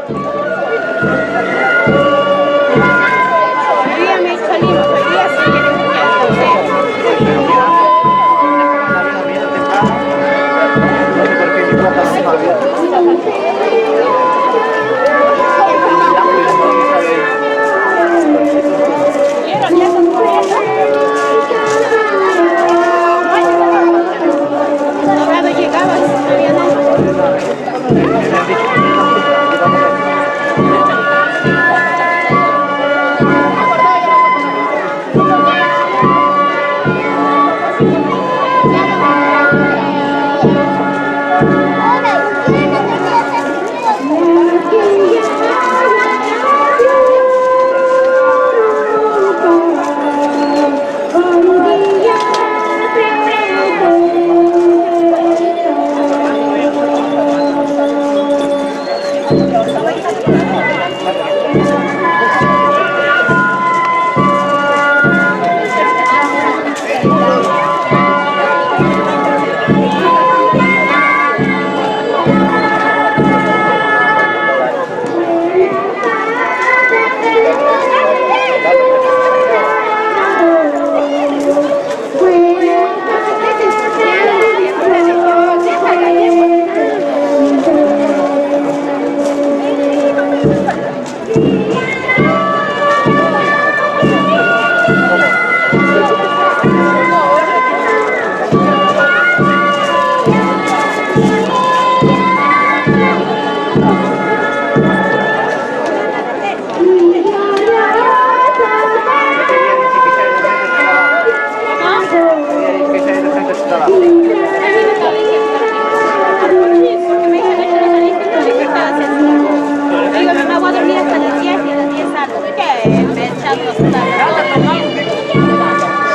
Hoy día me he hecho limos, hoy día sí quieren que Pero mira, la vida temprano, no sé por qué mi cuota no está abierta. Ya muy bien, ¿no? Todavía no llegaba, todavía no. Me han dicho que no está justo, que vamos a...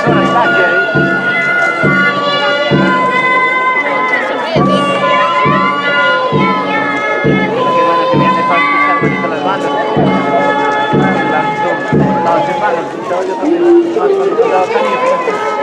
Sono stati Qué bueno que me han dejado escuchar bonito las bandas. La semana, escuchaba yo también más cuando tocaba Canillo.